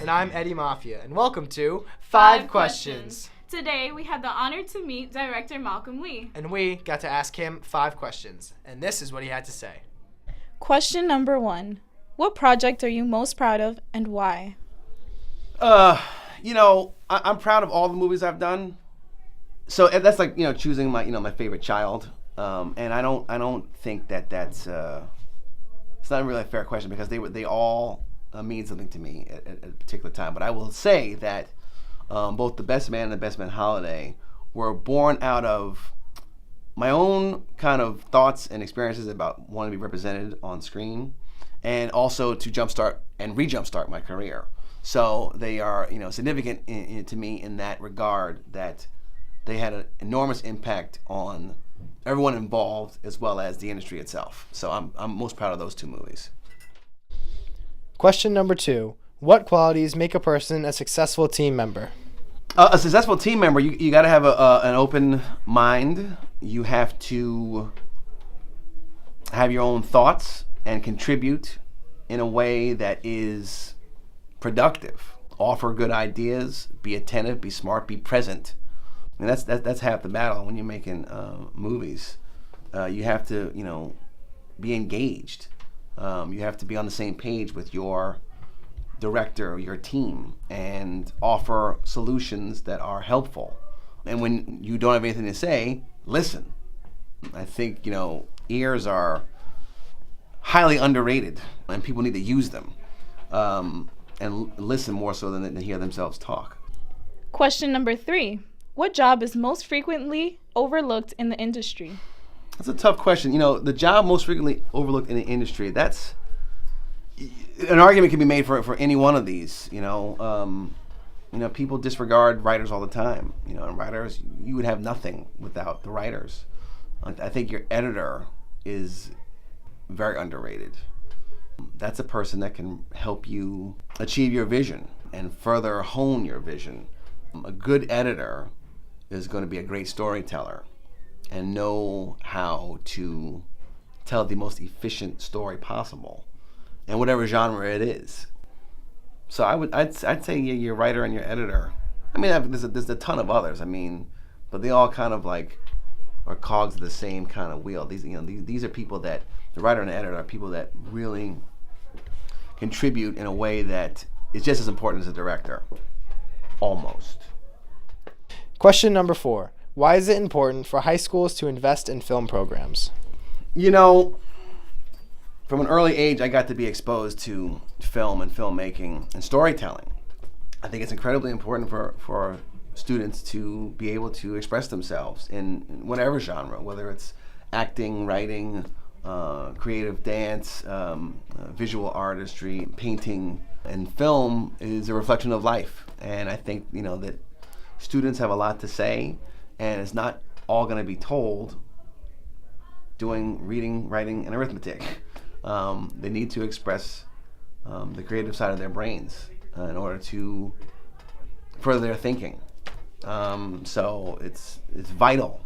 And I'm Eddie Maffia, and welcome to 5 Questions. Today, we had the honor to meet director Malcom D. And we got to ask him 5 questions, and this is what he had to say. Question number 1. What project are you most proud of, and why? I'm proud of all the movies I've done. So that's like, choosing my favorite child. And I don't think that's it's not really a fair question because they all mean something to me at a particular time. But I will say that both The Best Man and The Best Man Holiday were born out of my own kind of thoughts and experiences about wanting to be represented on screen, and also to jumpstart and re-jumpstart my career. So they are, significant to me in that regard, that they had an enormous impact on everyone involved as well as the industry itself. So I'm most proud of those 2 movies. Question number 2. What qualities make a person a successful team member? A successful team member, you got to have an open mind. You have to have your own thoughts and contribute in a way that is productive. Offer good ideas, be attentive, be smart, be present. And that's half the battle when you're making movies. You have to, be engaged. You have to be on the same page with your director, your team, and offer solutions that are helpful. And when you don't have anything to say, listen. I think, ears are highly underrated, and people need to use them and listen more so than hear themselves talk. Question number 3. What job is most frequently overlooked in the industry? That's a tough question. The job most frequently overlooked in the industry, that's an argument can be made for any one of these. People disregard writers all the time. And writers, you would have nothing without the writers. I think your editor is very underrated. That's a person that can help you achieve your vision and further hone your vision. A good editor is going to be a great storyteller and know how to tell the most efficient story possible, in whatever genre it is. So I'd say your writer and your editor. I mean, there's a ton of others. But they all kind of like are cogs of the same kind of wheel. These are people that the writer and the editor are people that really contribute in a way that is just as important as the director, almost. Question number 4. Why is it important for high schools to invest in film programs? From an early age, I got to be exposed to film and filmmaking and storytelling. I think it's incredibly important for students to be able to express themselves in whatever genre, whether it's acting, writing, creative dance, visual artistry, painting, and film is a reflection of life. And I think, that students have a lot to say, and it's not all going to be told doing reading, writing, and arithmetic. They need to express the creative side of their brains in order to further their thinking. So it's vital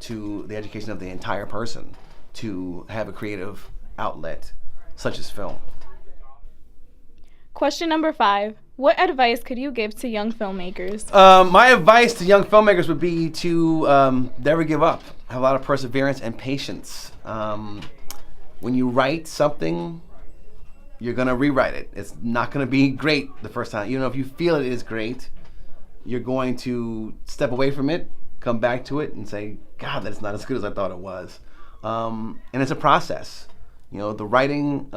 to the education of the entire person to have a creative outlet such as film. Question number 5. What advice could you give to young filmmakers? My advice to young filmmakers would be to never give up. Have a lot of perseverance and patience. When you write something, you're going to rewrite it. It's not going to be great the first time. If you feel it is great, you're going to step away from it, come back to it, and say, God, that's not as good as I thought it was. And it's a process. The writing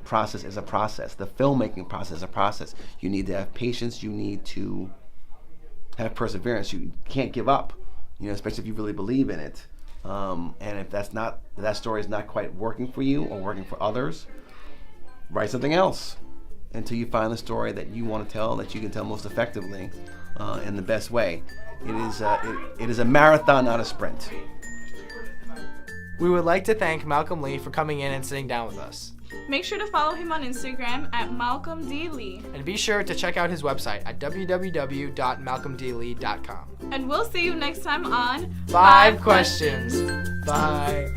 process is a process. The filmmaking process is a process. You need to have patience. You need to have perseverance. You can't give up, especially if you really believe in it. And if that story is not quite working for you or working for others, write something else until you find the story that you want to tell, that you can tell most effectively in the best way. It is a marathon, not a sprint. We would like to thank Malcom D for coming in and sitting down with us. Make sure to follow him on Instagram at Malcom D. And be sure to check out his website at www.malcomdlee.com. And we'll see you next time on 5 Questions. Bye.